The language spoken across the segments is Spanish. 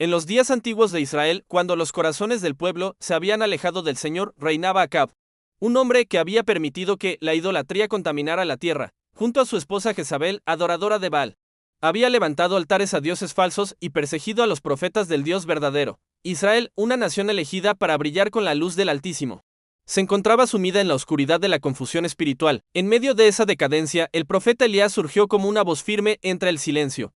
En los días antiguos de Israel, cuando los corazones del pueblo se habían alejado del Señor, reinaba Acab, un hombre que había permitido que la idolatría contaminara la tierra, junto a su esposa Jezabel, adoradora de Baal. Había levantado altares a dioses falsos y perseguido a los profetas del Dios verdadero. Israel, una nación elegida para brillar con la luz del Altísimo, se encontraba sumida en la oscuridad de la confusión espiritual. En medio de esa decadencia, el profeta Elías surgió como una voz firme entre el silencio.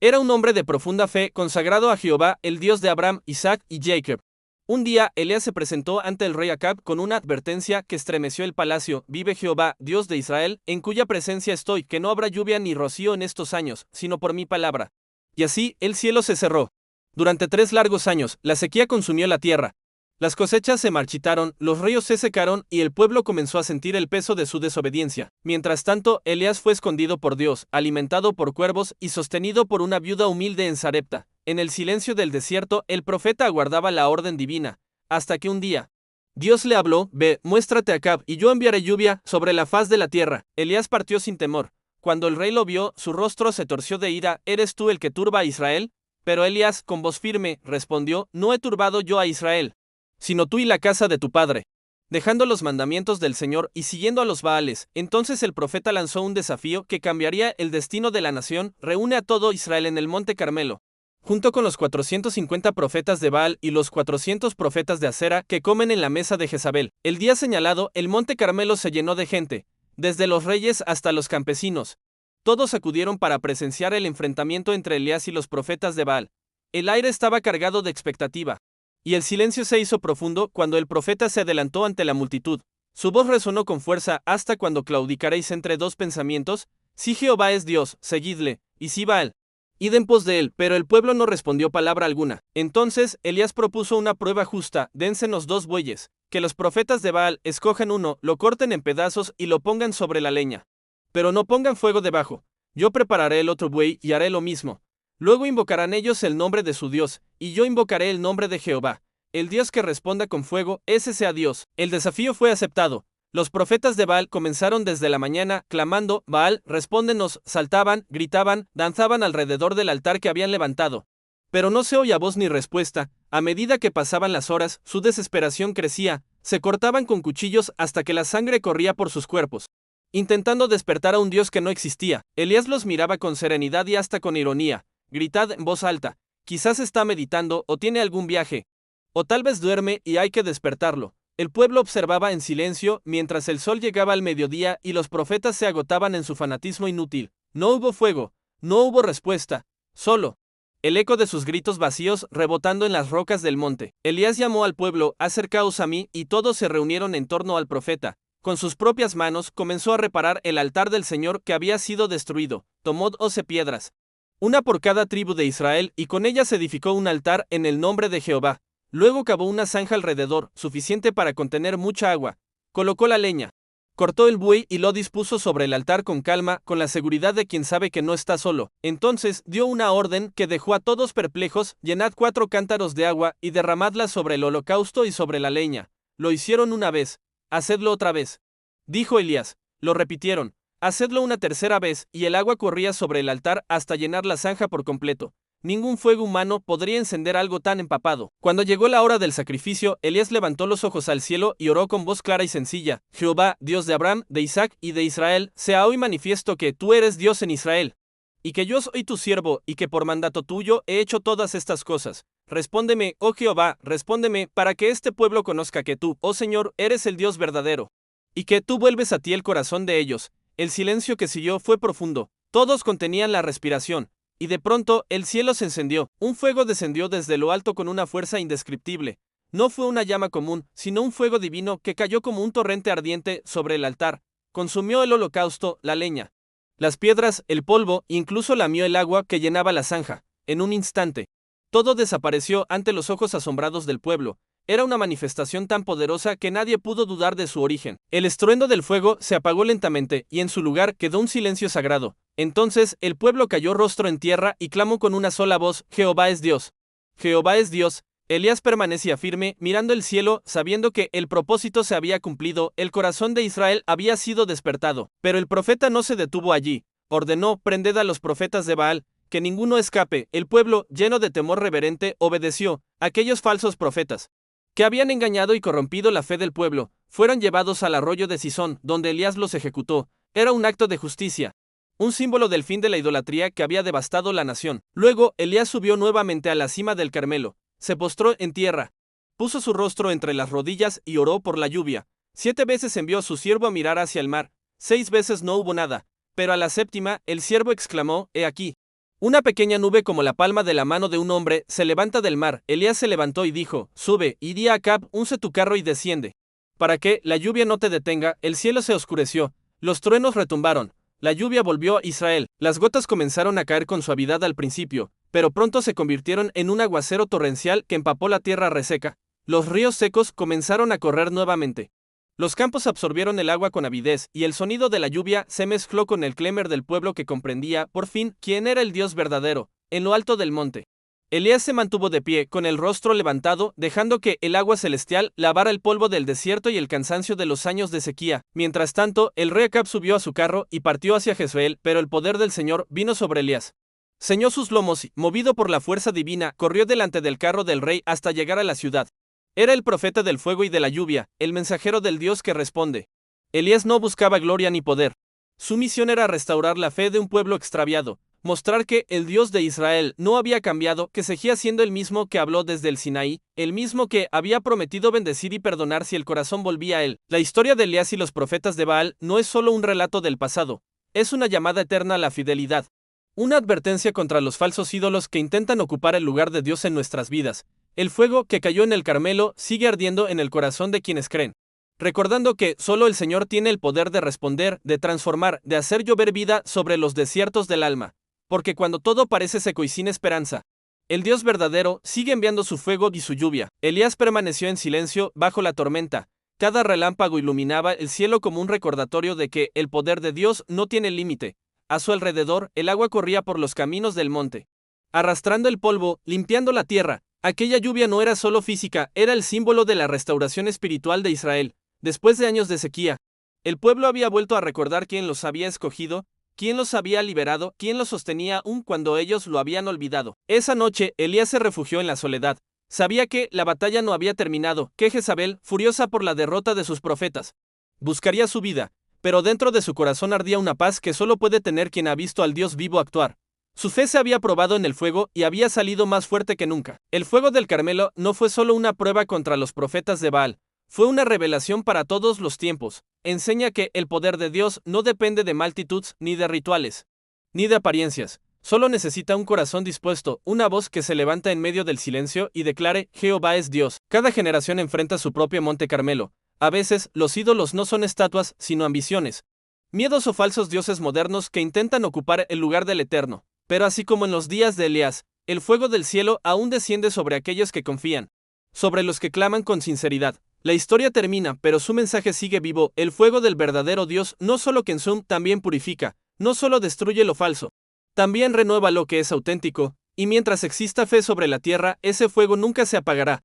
Era un hombre de profunda fe, consagrado a Jehová, el Dios de Abraham, Isaac y Jacob. Un día, Elías se presentó ante el rey Acab con una advertencia que estremeció el palacio. Vive Jehová, Dios de Israel, en cuya presencia estoy, que no habrá lluvia ni rocío en estos años, sino por mi palabra. Y así, el cielo se cerró. Durante 3 largos años, la sequía consumió la tierra. Las cosechas se marchitaron, los ríos se secaron y el pueblo comenzó a sentir el peso de su desobediencia. Mientras tanto, Elías fue escondido por Dios, alimentado por cuervos y sostenido por una viuda humilde en Sarepta. En el silencio del desierto, el profeta aguardaba la orden divina, hasta que un día Dios le habló: ve, muéstrate a Acab, y yo enviaré lluvia sobre la faz de la tierra. Elías partió sin temor. Cuando el rey lo vio, su rostro se torció de ira. ¿Eres tú el que turba a Israel? Pero Elías, con voz firme, respondió: no he turbado yo a Israel, sino tú y la casa de tu padre, dejando los mandamientos del Señor y siguiendo a los Baales. Entonces el profeta lanzó un desafío que cambiaría el destino de la nación: reúne a todo Israel en el monte Carmelo, junto con los 450 profetas de Baal y los 400 profetas de Asera que comen en la mesa de Jezabel. El día señalado, el monte Carmelo se llenó de gente, desde los reyes hasta los campesinos. Todos acudieron para presenciar el enfrentamiento entre Elías y los profetas de Baal. El aire estaba cargado de expectativa, y el silencio se hizo profundo cuando el profeta se adelantó ante la multitud. Su voz resonó con fuerza: hasta cuando claudicaréis entre dos pensamientos. Si Jehová es Dios, seguidle, y si Baal, id en pos de él. Pero el pueblo no respondió palabra alguna. Entonces Elías propuso una prueba justa: dénsenos 2 bueyes, que los profetas de Baal escojan uno, lo corten en pedazos y lo pongan sobre la leña. Pero no pongan fuego debajo. Yo prepararé el otro buey y haré lo mismo. Luego invocarán ellos el nombre de su Dios, y yo invocaré el nombre de Jehová. El Dios que responda con fuego, ese sea Dios. El desafío fue aceptado. Los profetas de Baal comenzaron desde la mañana, clamando: Baal, respóndenos. Saltaban, gritaban, danzaban alrededor del altar que habían levantado. Pero no se oía voz ni respuesta. A medida que pasaban las horas, su desesperación crecía. Se cortaban con cuchillos hasta que la sangre corría por sus cuerpos, intentando despertar a un Dios que no existía. Elías los miraba con serenidad y hasta con ironía. Gritad en voz alta. Quizás está meditando o tiene algún viaje. O tal vez duerme y hay que despertarlo. El pueblo observaba en silencio mientras el sol llegaba al mediodía y los profetas se agotaban en su fanatismo inútil. No hubo fuego, no hubo respuesta, solo el eco de sus gritos vacíos rebotando en las rocas del monte. Elías llamó al pueblo: acercaos a mí, y todos se reunieron en torno al profeta. Con sus propias manos comenzó a reparar el altar del Señor que había sido destruido. Tomó 12 piedras, una por cada tribu de Israel, y con ellas edificó un altar en el nombre de Jehová. Luego cavó una zanja alrededor, suficiente para contener mucha agua. Colocó la leña, cortó el buey y lo dispuso sobre el altar con calma, con la seguridad de quien sabe que no está solo. Entonces dio una orden que dejó a todos perplejos: llenad 4 cántaros de agua y derramadla sobre el holocausto y sobre la leña. Lo hicieron una vez, hacedlo otra vez, dijo Elías. Lo repitieron: hacedlo una tercera vez, y el agua corría sobre el altar hasta llenar la zanja por completo. Ningún fuego humano podría encender algo tan empapado. Cuando llegó la hora del sacrificio, Elías levantó los ojos al cielo y oró con voz clara y sencilla: Jehová, Dios de Abraham, de Isaac y de Israel, sea hoy manifiesto que tú eres Dios en Israel, y que yo soy tu siervo, y que por mandato tuyo he hecho todas estas cosas. Respóndeme, oh Jehová, respóndeme, para que este pueblo conozca que tú, oh Señor, eres el Dios verdadero, y que tú vuelves a ti el corazón de ellos. El silencio que siguió fue profundo. Todos contenían la respiración. Y de pronto, el cielo se encendió. Un fuego descendió desde lo alto con una fuerza indescriptible. No fue una llama común, sino un fuego divino que cayó como un torrente ardiente sobre el altar. Consumió el holocausto, la leña, las piedras, el polvo, incluso lamió el agua que llenaba la zanja. En un instante, todo desapareció ante los ojos asombrados del pueblo. Era una manifestación tan poderosa que nadie pudo dudar de su origen. El estruendo del fuego se apagó lentamente, y en su lugar quedó un silencio sagrado. Entonces el pueblo cayó rostro en tierra y clamó con una sola voz: Jehová es Dios. Jehová es Dios. Elías permanecía firme, mirando el cielo, sabiendo que el propósito se había cumplido. El corazón de Israel había sido despertado. Pero el profeta no se detuvo allí. Ordenó: prended a los profetas de Baal, que ninguno escape. El pueblo, lleno de temor reverente, obedeció. Aquellos falsos profetas, que habían engañado y corrompido la fe del pueblo, fueron llevados al arroyo de Sison, donde Elías los ejecutó. Era un acto de justicia, un símbolo del fin de la idolatría que había devastado la nación. Luego, Elías subió nuevamente a la cima del Carmelo, se postró en tierra, puso su rostro entre las rodillas y oró por la lluvia. 7 veces envió a su siervo a mirar hacia el mar, 6 veces no hubo nada, pero a la séptima, el siervo exclamó: «He aquí, una pequeña nube como la palma de la mano de un hombre se levanta del mar». Elías se levantó y dijo: «Sube, y di a Acab: unce tu carro y desciende, para que la lluvia no te detenga». El cielo se oscureció, los truenos retumbaron, la lluvia volvió a Israel. Las gotas comenzaron a caer con suavidad al principio, pero pronto se convirtieron en un aguacero torrencial que empapó la tierra reseca. Los ríos secos comenzaron a correr nuevamente. Los campos absorbieron el agua con avidez, y el sonido de la lluvia se mezcló con el clamor del pueblo que comprendía, por fin, quién era el Dios verdadero, en lo alto del monte. Elías se mantuvo de pie, con el rostro levantado, dejando que el agua celestial lavara el polvo del desierto y el cansancio de los años de sequía. Mientras tanto, el rey Acab subió a su carro y partió hacia Jezreel, pero el poder del Señor vino sobre Elías. Ceñó sus lomos y, movido por la fuerza divina, corrió delante del carro del rey hasta llegar a la ciudad. Era el profeta del fuego y de la lluvia, el mensajero del Dios que responde. Elías no buscaba gloria ni poder. Su misión era restaurar la fe de un pueblo extraviado, mostrar que el Dios de Israel no había cambiado, que seguía siendo el mismo que habló desde el Sinaí, el mismo que había prometido bendecir y perdonar si el corazón volvía a él. La historia de Elías y los profetas de Baal no es solo un relato del pasado, es una llamada eterna a la fidelidad. Una advertencia contra los falsos ídolos que intentan ocupar el lugar de Dios en nuestras vidas. El fuego que cayó en el Carmelo sigue ardiendo en el corazón de quienes creen, recordando que solo el Señor tiene el poder de responder, de transformar, de hacer llover vida sobre los desiertos del alma. Porque cuando todo parece seco y sin esperanza, el Dios verdadero sigue enviando su fuego y su lluvia. Elías permaneció en silencio bajo la tormenta. Cada relámpago iluminaba el cielo como un recordatorio de que el poder de Dios no tiene límite. A su alrededor, el agua corría por los caminos del monte, arrastrando el polvo, limpiando la tierra. Aquella lluvia no era solo física, era el símbolo de la restauración espiritual de Israel. Después de años de sequía, el pueblo había vuelto a recordar quién los había escogido, quién los había liberado, quién los sostenía aún cuando ellos lo habían olvidado. Esa noche, Elías se refugió en la soledad. Sabía que la batalla no había terminado, que Jezabel, furiosa por la derrota de sus profetas, buscaría su vida, pero dentro de su corazón ardía una paz que solo puede tener quien ha visto al Dios vivo actuar. Su fe se había probado en el fuego y había salido más fuerte que nunca. El fuego del Carmelo no fue solo una prueba contra los profetas de Baal, fue una revelación para todos los tiempos. Enseña que el poder de Dios no depende de multitudes, ni de rituales, ni de apariencias. Solo necesita un corazón dispuesto, una voz que se levanta en medio del silencio y declare: Jehová es Dios. Cada generación enfrenta su propio monte Carmelo. A veces, los ídolos no son estatuas, sino ambiciones, miedos o falsos dioses modernos que intentan ocupar el lugar del Eterno. Pero así como en los días de Elías, el fuego del cielo aún desciende sobre aquellos que confían, sobre los que claman con sinceridad. La historia termina, pero su mensaje sigue vivo. El fuego del verdadero Dios no solo consume, también purifica, no solo destruye lo falso, también renueva lo que es auténtico, y mientras exista fe sobre la tierra, ese fuego nunca se apagará.